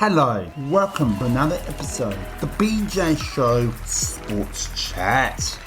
Hello, welcome to another episode of the BJ Show Sports Chat.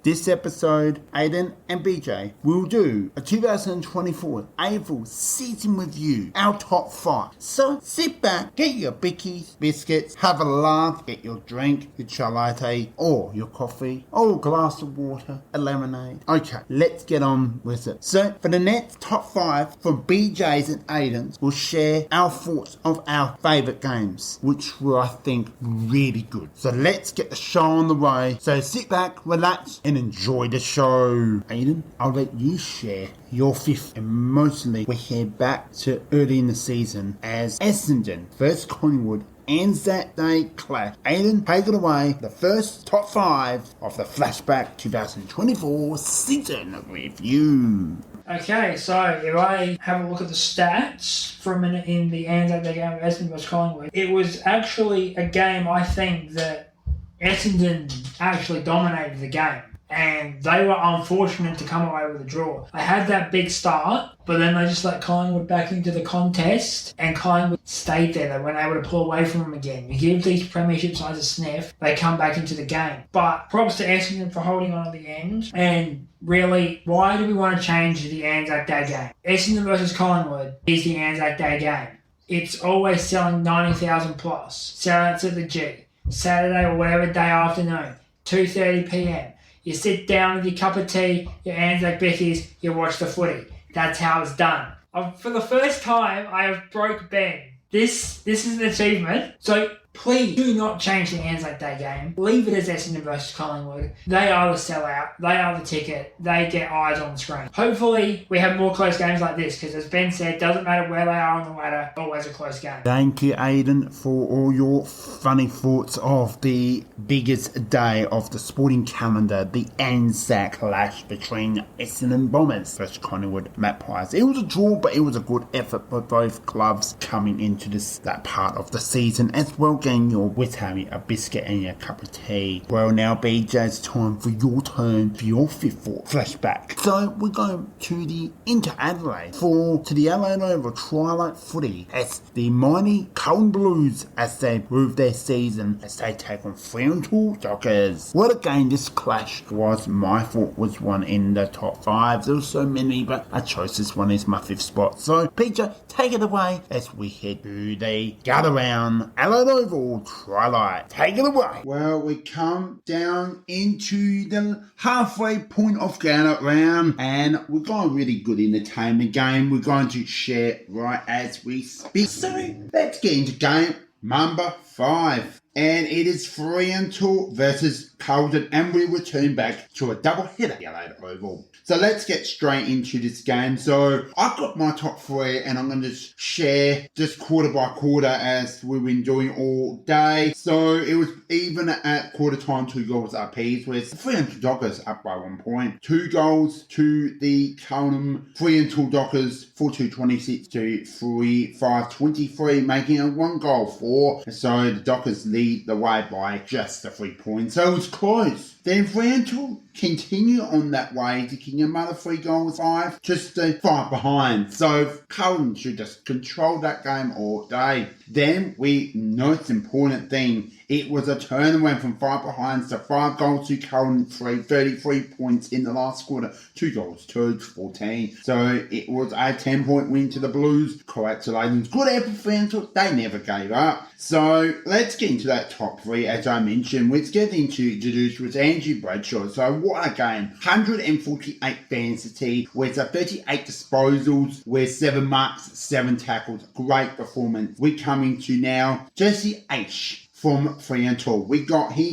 This episode, Aidan and BJ will do a 2024 AFL season review, our top 5. So sit back, get your bickies, biscuits, have a laugh, get your drink, your chai latte, or your coffee, or a glass of water, a lemonade. Okay, let's get on with it. So for the next top 5 from BJ's and Aidan's, we'll share our thoughts of our favourite games, which were, I think, really good. So let's get the show on the way. So sit back, relax, and enjoy the show. Aidan, I'll let you share your 5th, and mostly we head back to early in the season as Essendon versus Collingwood Anzac Day clash. Aidan, take it away. The first top 5 of the Flashback 2024 season review. Okay, so if I have a look at the stats for a minute in the Anzac Day game of Essendon versus Collingwood, it was actually a game I think that Essendon actually dominated the game. And they were unfortunate to come away with a draw. They had that big start, but then they just let Collingwood back into the contest, and Collingwood stayed there. They weren't able to pull away from them again. You give these premiership sides a sniff, they come back into the game. But props to Essendon for holding on at the end. And really, why do we want to change the Anzac Day game? Essendon versus Collingwood is the Anzac Day game. It's always selling 90,000 plus. Sellouts at the G. Saturday or whatever day afternoon. 2:30 p.m. You sit down with your cup of tea, your Anzac Beckies, you watch the footy. That's how it's done. For the first time, I have broke Ben. This is an achievement. So please do not change the Anzac Day game. Leave it as Essendon versus Collingwood. They are the sellout. They are the ticket. They get eyes on the screen. Hopefully, we have more close games like this because, as Ben said, doesn't matter where they are on the ladder, always a close game. Thank you, Aidan, for all your funny thoughts of the biggest day of the sporting calendar, the Anzac clash between Essendon Bombers versus Collingwood Magpies. It was a draw, but it was a good effort by both clubs coming into that part of the season as well. Getting your with having a biscuit and your cup of tea. Well, now BJ, it's time for your turn for your 5th flashback. So we're going to the Inter Adelaide to the Adelaide Oval Twilight Footy as the mighty Carlton Blues as they move their season as they take on Fremantle Dockers. What a game this clash was. My thought was one in the top 5. There were so many, but I chose this one as my 5th spot. So BJ, take it away as we head to the gather round Adelaide Oval Twilight. Take it away. Well, we come down into the halfway point of gather round, and we're going really good entertainment game. We're going to share right as we speak. So let's get into game number 5. And it is Fremantle versus Carlton, and we return back to a double header at Adelaide Oval. So let's get straight into this game. So I've got my top 3, and I'm going to share just quarter by quarter as we've been doing all day. So it was even at quarter time, 2 goals apiece, with Fremantle Dockers up by 1 point. 2 goals to the Carlton Fremantle Dockers, 4-2-26 to 3-5-23, making a 1 goal for. So the Dockers lead the way by just the 3 points. So it was close. Then Fremantle continue on that way to kick another 3 goals, 5, just 5 behind. So Carlton should just control that game all day. Then we note the important thing. It was a turn and went from 5 behind to 5 goals to Carlton, 33 points in the last quarter. 2 goals to 14. So it was a 10-point win to the Blues. Congratulations. Good effort, Fremantle. They never gave up. So let's get into that top 3. As I mentioned, let's get into introduced with Andrew Bradshaw. So what a game. 148 fantasy with 38 disposals with 7 marks, 7 tackles. Great performance. We come into now Jesse H from Fremantle. He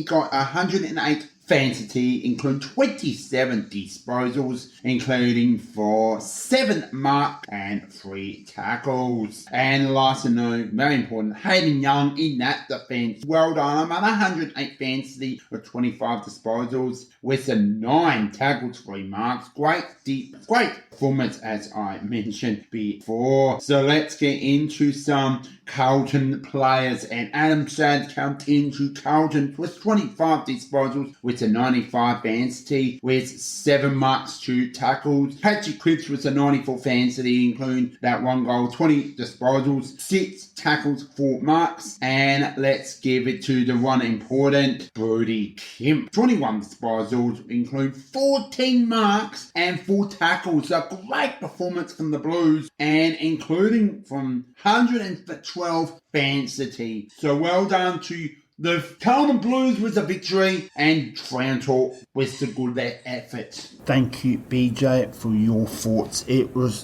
got 108 fantasy, including 27 disposals, including for 7 marks and 3 tackles. And last and no, very important, Hayden Young in that defence. Well done, I'm at 108 fantasy with 25 disposals with a 9 tackles, 3 marks. Great performance as I mentioned before. So let's get into some Carlton players, and Adam Sad comes into Carlton with 25 disposals with a 95 fantasy with 7 marks, 2 tackles. Patrick Cripps with a 94 fantasy, including that 1 goal, 20 disposals, 6 tackles, 4 marks. And let's give it to the one important Brody Kemp. 21 disposals, include 14 marks and 4 tackles. A great performance from the Blues, and including from 112 fantasy. So well done to the Carlton Blues with the victory, and Fremantle with the good effort. Thank you, BJ, for your thoughts.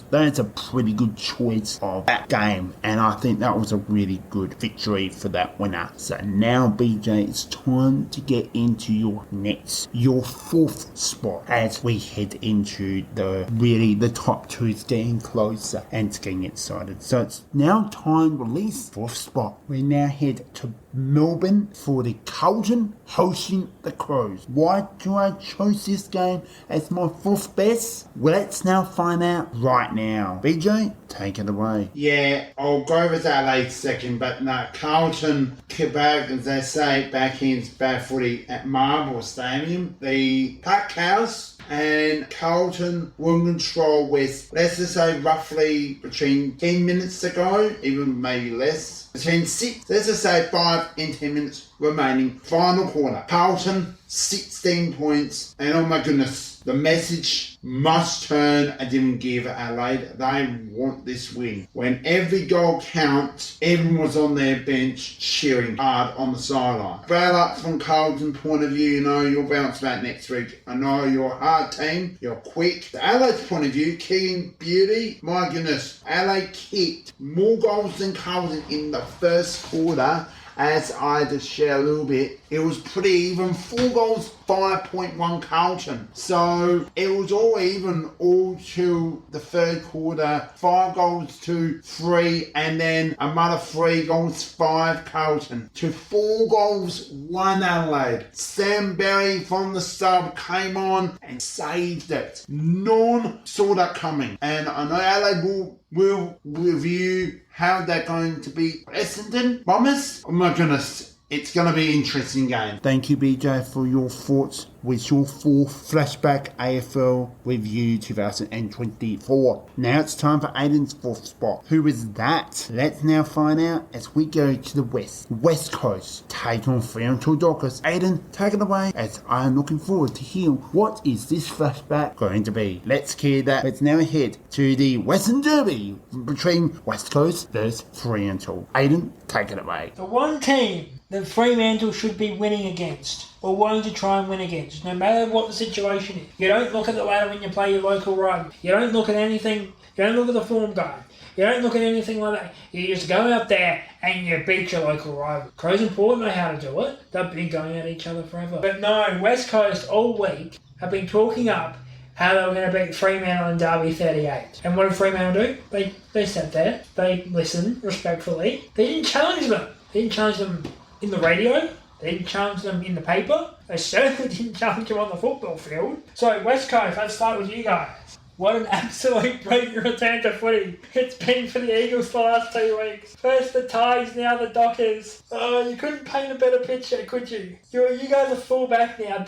That's a pretty good choice of that game, and I think that was a really good victory for that winner. So now, BJ, it's time to get into your 4th spot, as we head into the top 2 getting closer and it's getting excited. So it's now time to release 4th spot. We now head to Melbourne for the Carlton hosting the Crows. Why do I choose this game as my 4th best? Well, let's now find out right now. BJ, take it away. Yeah, I'll go with LA second, but no, Carlton, Quebec, as they say, backends bad footy at Marvel Stadium. The Pack House and Carlton were in control with, let's just say, roughly between 10 minutes to go, even maybe less. Between 6, let's just say 5 and 10 minutes remaining. Final quarter. Carlton, 16 points. And oh my goodness, the message must turn and didn't give Adelaide. They want this win. When every goal counts, everyone was on their bench cheering hard on the sideline. But up from Carlton's point of view, you'll bounce back next week. I know you're a hard team, you're quick. The Adelaide's point of view, Keegan Beauty, my goodness, Adelaide kicked more goals than Carlton in the first quarter. As I just share a little bit, it was pretty even. 4 goals, 5.1 Carlton. So it was all even all to the third quarter. 5 goals to 3, and then another 3 goals, 5 Carlton. To 4 goals, 1 Adelaide. Sam Berry from the sub came on and saved it. None saw that coming. And I know Adelaide will review how they're going to beat Essendon Bombers. Oh my goodness, it's going to be an interesting game. Thank you, BJ, for your thoughts with your 4th flashback AFL review 2024. Now it's time for Aidan's 4th spot. Who is that? Let's now find out as we go to the West Coast, take on Fremantle Dockers. Aidan, take it away, as I am looking forward to hear what is this flashback going to be. Let's hear that. Let's now head to the Western Derby between West Coast versus Fremantle. Aidan, take it away. The one team that Fremantle should be winning against, or wanting to try and win against, no matter what the situation is. You don't look at the ladder when you play your local rival. You don't look at anything. You don't look at the form guide. You don't look at anything like that. You just go out there and you beat your local rival. Crows and Port know how to do it. They've been going at each other forever. But no, West Coast all week have been talking up how they were going to beat Fremantle in Derby 38. And what did Fremantle do? They sat there. They listened respectfully. They didn't challenge them. They didn't challenge them in the radio. They didn't challenge them in the paper. They certainly didn't challenge them on the football field. So, West Coast, let's start with you guys. What an absolute brilliant return to footy it's been for the Eagles the last 2 weeks. First the Tigers, now the Dockers. Oh, you couldn't paint a better picture, could you? You guys are full back now.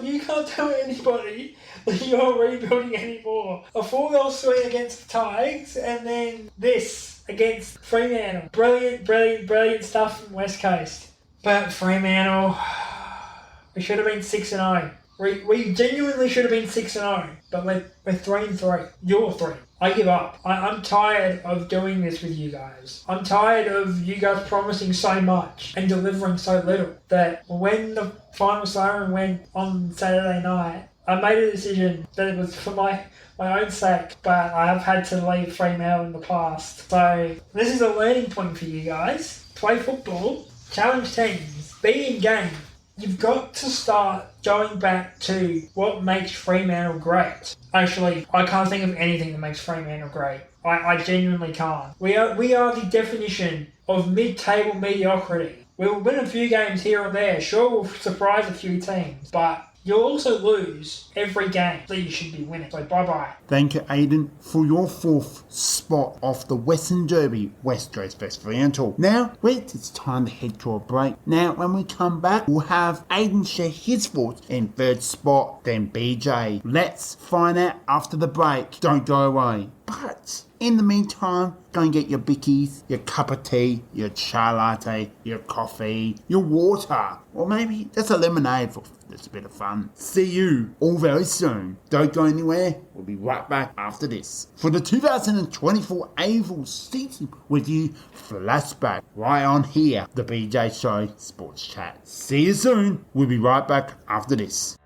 You can't tell anybody that you're rebuilding anymore. A 4-goal swing against the Tigers, and then this against Fremantle. Brilliant stuff from West Coast. But Fremantle, we should have been 6-0. We genuinely should have been 6-0, but we're 3-3. You're 3. I give up. I'm tired of doing this with you guys. I'm tired of you guys promising so much and delivering so little that when the final siren went on Saturday night, I made a decision that it was for my own sake, but I have had to leave Fremantle in the past. So this is a learning point for you guys. Play football, challenge teams, be in game. You've got to start going back to what makes Fremantle great. Actually, I can't think of anything that makes Fremantle great. I genuinely can't. We are the definition of mid-table mediocrity. We'll win a few games here or there. Sure, we'll surprise a few teams, but You'll also lose every game that you should be winning. So bye-bye. Thank you, Aidan, for your 4th spot off the Western Derby, West Coast First Fremantle. Now, it's time to head to a break. Now, when we come back, we'll have Aidan share his thoughts in 3rd spot, then BJ. Let's find out after the break. Don't go away. But in the meantime, go and get your bickies, your cup of tea, your chai latte, your coffee, your water, or maybe just a lemonade for just a bit of fun. See you all very soon. Don't go anywhere. We'll be right back after this for the 2024 AFL season with you flashback right on here, the BJ Show Sports Chat. See you soon. We'll be right back after this.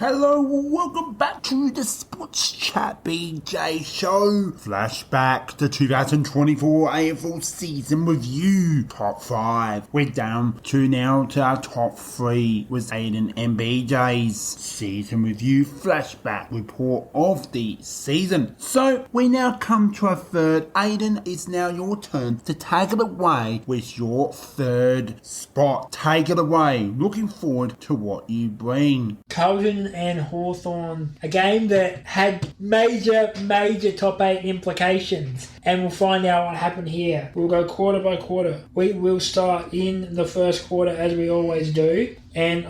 Hello, welcome back to the Sports Chat BJ Show. Flashback to 2024 AFL Season Review. Top 5. We're down to now to our top 3 with Aidan and BJ's Season Review Flashback report of the season. So, we now come to our 3rd. Aidan, it's now your turn to take it away with your 3rd spot. Take it away. Looking forward to what you bring. Carlton and Hawthorn, a game that had major top 8 implications, and we'll find out what happened here. We'll go quarter by quarter. We will start in the first quarter as we always do, and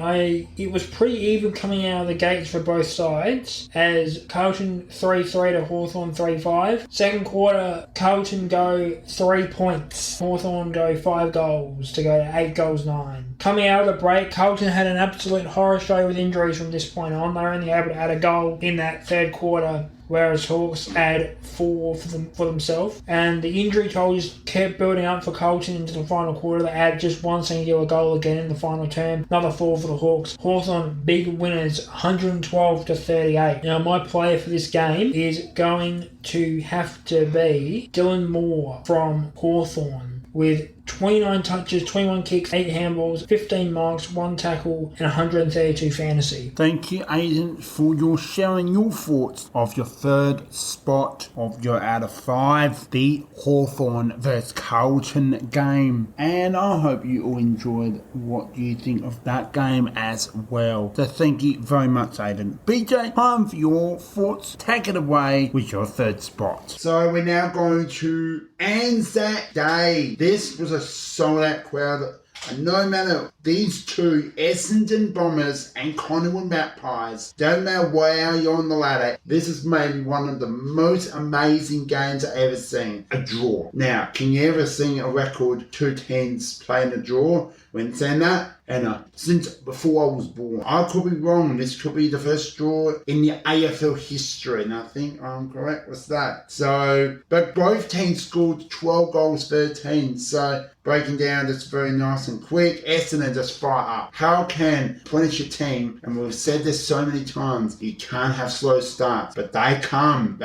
it was pretty even coming out of the gates for both sides, as Carlton 3-3 to Hawthorn 3-5. Second quarter, Carlton go 3 points, Hawthorn go 5 goals to go to 8 goals 9. Coming out of the break, Carlton had an absolute horror show with injuries from this point on. They were only able to add a goal in that third quarter, whereas Hawks add 4 for themselves. And the injury toll just kept building up for Carlton into the final quarter. They add just one singular goal again in the final term. Another 4 for the Hawks. Hawthorn, big winners, 112 to 38. Now, my player for this game is going to have to be Dylan Moore from Hawthorn, with 29 touches, 21 kicks, 8 handballs, 15 marks, 1 tackle, and 132 fantasy. Thank you, Aidan, for your sharing your thoughts of your 3rd spot of your out of 5, the Hawthorn vs Carlton game. And I hope you all enjoyed what you think of that game as well. So thank you very much, Aidan. BJ, time for your thoughts. Take it away with your 3rd spot. So we're now going to Anzac Day. This was a sold out crowd, and no matter these two, Essendon Bombers and Collingwood Magpies, don't matter where you're on the ladder, this is maybe one of the most amazing games I've ever seen. A draw. Now, can you ever see a record 2 teams playing a draw? When saying that, and since before I was born, I could be wrong. This could be the first draw in the AFL history, and I think I'm correct with that. So, but both teams scored 12 goals, 13. So, breaking down, that's very nice and quick. Essendon just fire up. How can punish your team? And we've said this so many times, you can't have slow starts, but they find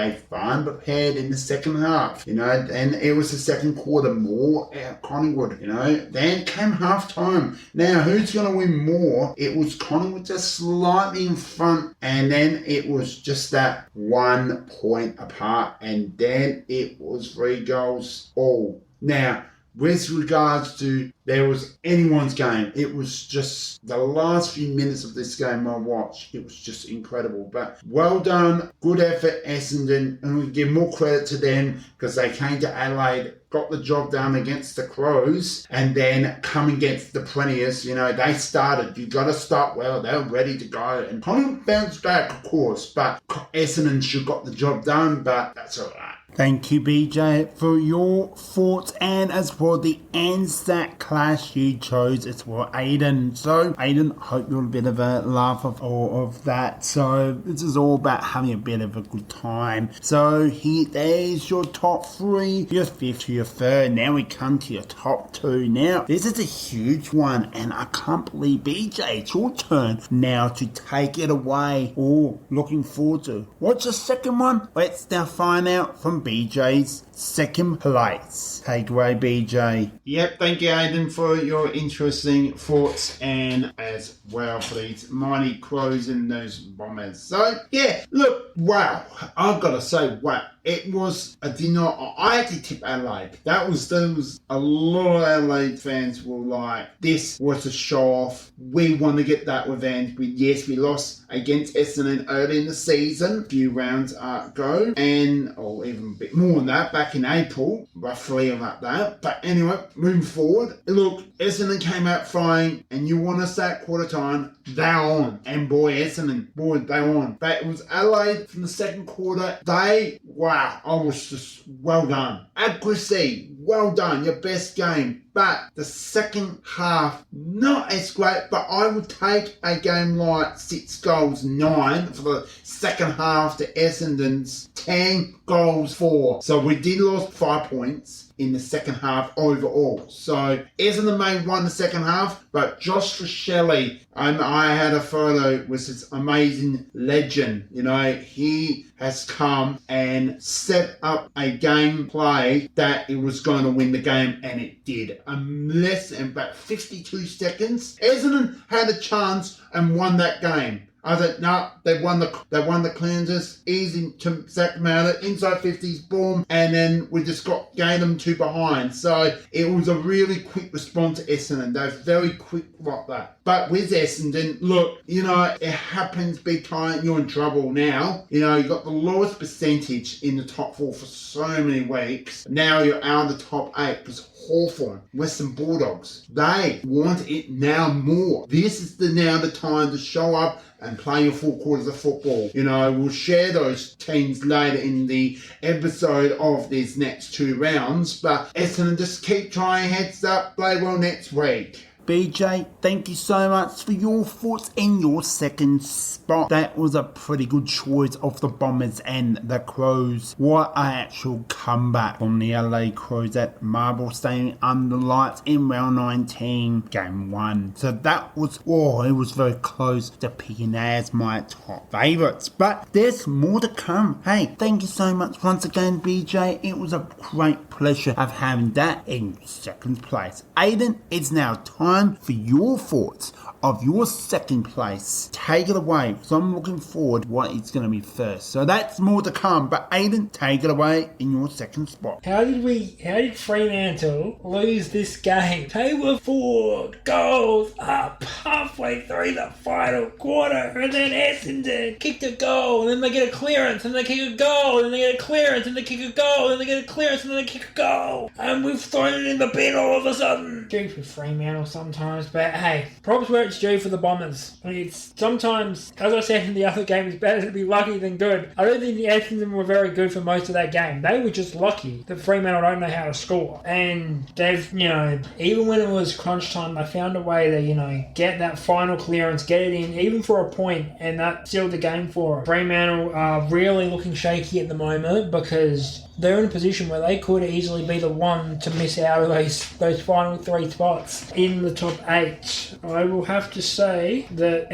prepared in the second half, and it was the second quarter more at Collingwood, Then came half time. Now, who's going to win more? It was Collingwood just slightly in front, and then it was just that 1 point apart, and then it was 3 goals all. Now, with regards to there was anyone's game, it was just the last few minutes of this game I watched. It was just incredible. But well done, good effort, Essendon, and we give more credit to them because they came to Adelaide, got the job done against the Crows, and then come against the Premiers. They started. You got to start well. They were ready to go, and Collingwood bounced back, of course. But Essendon should have got the job done. But that's all right. Thank you, BJ, for your thoughts, and as well the Anzac clash you chose as well, Aidan. So, Aidan, hope you're a bit of a laugh of all of that. So, this is all about having a bit of a good time. So, there's your top 3, your 5th to your 3rd. Now we come to your top 2. Now, this is a huge one, and I can't believe, BJ, it's your turn now to take it away. Oh, looking forward to. What's the second one? Let's now find out from BJ's second place. Take away, BJ. Yep, thank you, Aidan, for your interesting thoughts and as well for these mighty Crows and those Bombers. So, yeah, look, wow. I've got to say, wow. It was, I had to tip Adelaide. There was a lot of Adelaide fans were like, this was a show off. We want to get that revenge. We lost against Essendon early in the season, a few rounds ago, or even a bit more than that, back in April, roughly about that. But anyway, moving forward, look, Essendon came out flying, and you want to say at quarter time, they're on. And boy, Essendon, they're on. But it was Adelaide from the second quarter. Wow, I was just well done. Accuracy, well done, your best game. But the second half, not as great, but I would take a game like 6 goals, 9 for the second half to Essendon's 10 goals, 4. So we did lose 5 points in the second half overall. So Essendon may won the second half, but Josh Shelley, I had a photo with this amazing legend. He has come and set up a gameplay that it was going to win the game, and it did. Less than about 52 seconds, Essendon had a chance and won that game. I said, no, they won the clearances, easy to Zach them out, inside 50s, boom, and then we just gained them 2 behind. So it was a really quick response to Essendon. They're very quick like that. But with Essendon, look, it happens big time. You're in trouble now. You got the lowest percentage in the top 4 for so many weeks. Now you're out of the top 8 because Hawthorn, Western Bulldogs, they want it now more. This is now the time to show up and play your full quarters of football. We'll share those teams later in the episode of these next 2 rounds, but Essendon, just keep trying, heads up, play well next week. BJ, thank you so much for your thoughts in your second spot. That was a pretty good choice of the Bombers and the Crows. What an actual comeback from the LA Crows at Marble Stadium under lights in round 19, game 1. So that was, it was very close to picking as my top favourites. But there's more to come. Hey, thank you so much once again, BJ. It was a great pleasure of having that in second place. Aidan, it's now time for your thoughts of your second place. Take it away. So I'm looking forward what it's going to be first. So that's more to come. But Aidan, take it away in your second spot. How did Fremantle lose this game? They were 4 goals up halfway through the final quarter, and then Essendon kicked a goal, and then they get a clearance, and they kick a goal, and then they get a clearance, and they kick a goal, and they get a clearance, and then they kick a goal. And we've thrown it in the bin all of a sudden. Due for Fremantle sometimes, but hey, props where it's due for the Bombers. It's sometimes, as I said in the other game, it's better to be lucky than good. I don't think the Essendon were very good for most of that game. They were just lucky that Fremantle don't know how to score. And they've, even when it was crunch time, they found a way to, get that final clearance, get it in, even for a point, and that sealed the game for them. Fremantle are really looking shaky at the moment because they're in a position where they could easily be the one to miss out of those final 3 spots in the top 8. I will have to say that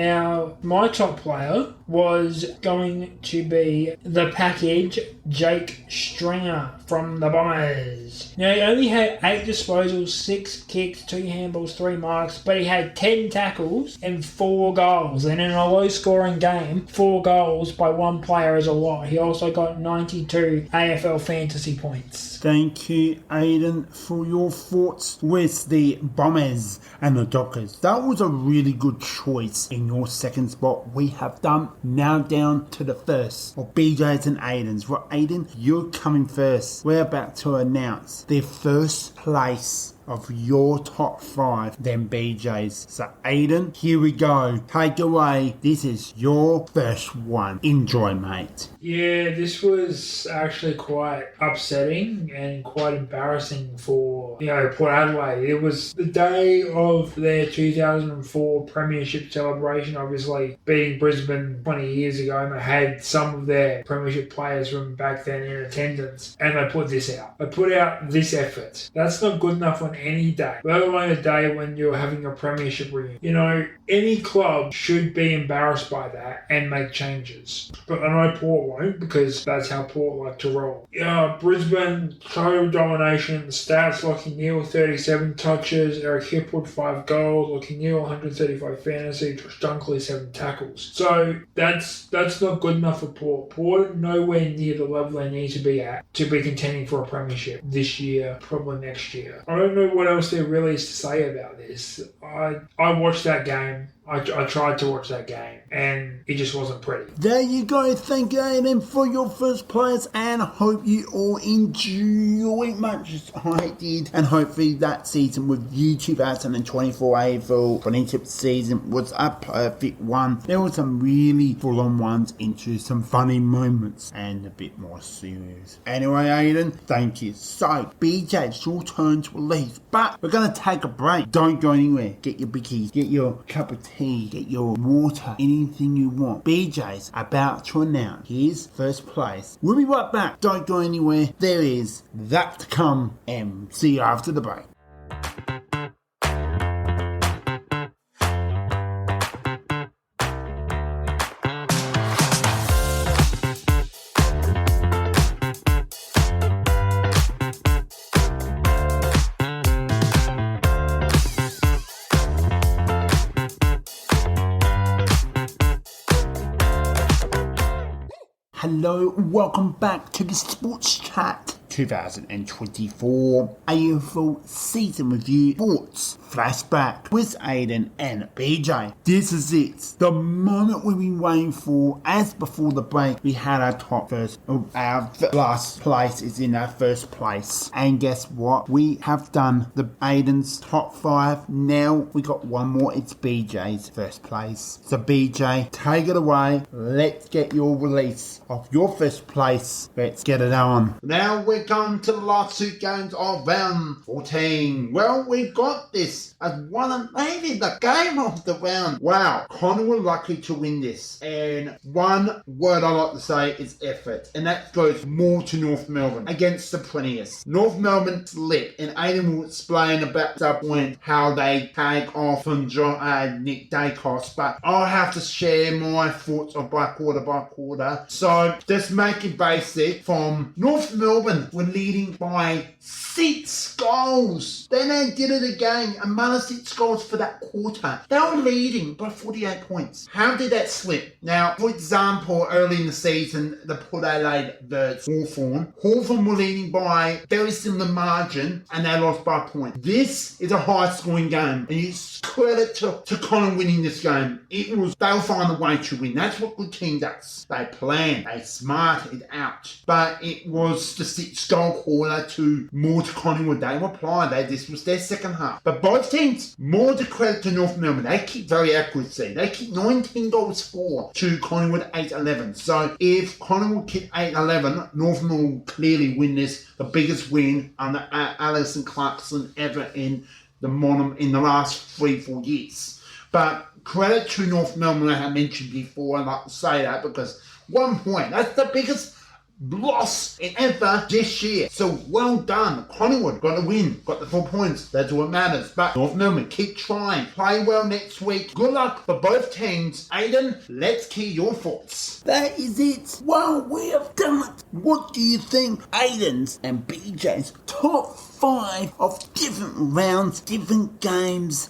my top player was going to be the package Jake Stringer from the Bombers. Now, he only had 8 disposals, 6 kicks, 2 handballs, 3 marks, but he had 10 tackles and 4 goals. And in a low-scoring game, 4 goals by one player is a lot. He also got 92 AFL fantasy points. Thank you, Aidan, for your thoughts with the Bombers and the Dockers. That was a really good choice in your second spot. We have done now down to the first of BJ's and Aidan's. Well, Aidan, you're coming first. We're about to announce the first place of your top 5 than BJ's. So Aidan, here we go. Take away. This is your first one. Enjoy, mate. Yeah, this was actually quite upsetting and quite embarrassing for, Port Adelaide. It was the day of their 2004 Premiership celebration, obviously beating Brisbane 20 years ago, and they had some of their Premiership players from back then in attendance, and they put this out. They put out this effort. That's not good enough when on any day, let alone a day when you're having a premiership reunion. You know, any club should be embarrassed by that and make changes. But I know Port won't, because that's how Port like to roll. Yeah, Brisbane, total domination. The stats, Lachie Neale, 37 touches, Eric Hipwood, 5 goals, Lachie Neale, 135 fantasy, Josh Dunkley, 7 tackles. So that's not good enough for Port. Port nowhere near the level they need to be at to be contending for a premiership this year, probably next year. I don't know what else there really is to say about this. I watched that game. I tried to watch that game, and it just wasn't pretty. There you go. Thank you, Aidan, for your first place, and I hope you all enjoy much as I did. And hopefully that season with you, 2024 AFL Premiership season, was a perfect one. There were some really full-on ones into some funny moments and a bit more serious. Anyway, Aidan, thank you. So, BJ, it's your turn to release, but we're going to take a break. Don't go anywhere. Get your bickies, get your cup of tea, get your water, anything you want. BJ's about to announce his first place. We'll be right back. Don't go anywhere. There is that to come, and see you after the break. Hello, welcome back to the Sports Chat 2024 AFL Season Review Sports Flashback with Aidan and BJ. This is it, the moment we've been waiting for. As before the break, we had our last place is in our first place. And guess what? We have done the Aidan's top 5. Now we got one more, it's BJ's first place. So BJ, take it away. Let's get your release of your first place. Let's get it on. Now we're going to the last 2 games of round 14. Well, we've got this as one of maybe the game of the round. Wow, Connor were lucky to win this. And one word I like to say is effort. And that goes more to North Melbourne against the Premiers. North Melbourne slipped, and Aidan will explain about that point how they take off from Nick Dacos. But I'll have to share my thoughts of by quarter. So just make it basic. From North Melbourne were leading by 6 goals. Then they did it again. Another 6 goals for that quarter. They were leading by 48 points. How did that slip? Now, for example, early in the season, the Port Adelaide versus Hawthorn were leading by very similar margin, and they lost by a point. This is a high-scoring game, and it's credit to Connor winning this game. They'll find a way to win. That's what good team does. They plan, they smart it out. But it was the 6-goal quarter to more to Collingwood. They replied. This was their second half. But both teams, more to credit to North Melbourne. They keep very accuracy. They keep 19 goals for to Collingwood 8-11. So if Collingwood keep 8-11, North Melbourne will clearly win this. The biggest win under Alison Clarkson ever in the last 3-4 years. But credit to North Melbourne, I have mentioned before. I like to say that because 1 point, that's the biggest loss in ever this year. So well done. Collingwood got a win, got the 4 points. That's what matters. But North Melbourne, keep trying. Play well next week. Good luck for both teams. Aidan, let's hear your thoughts. That is it. Well, we have done it. What do you think? Aidan's and BJ's top 5 of different rounds, different games,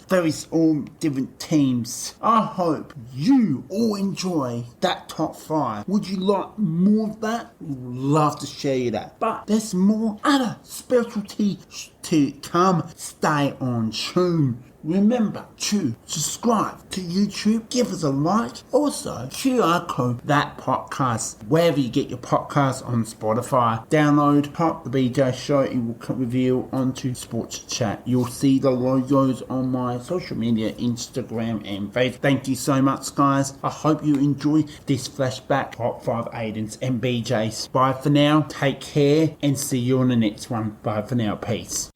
all different teams. I hope you all enjoy that top 5. Would you like more of that? We'd love to share you that. But there's more other specialty to come. Stay on tune. Remember to subscribe to YouTube, give us a like, also QR code that podcast wherever you get your podcasts on Spotify. Download Pop the BJ Show, it will reveal onto Sports Chat. You'll see the logos on my social media, Instagram and Facebook. Thank you so much, guys. I hope you enjoy this flashback top 5 Aidan's and BJ's. Bye for now, take care, and see you on the next one. Bye for now, peace.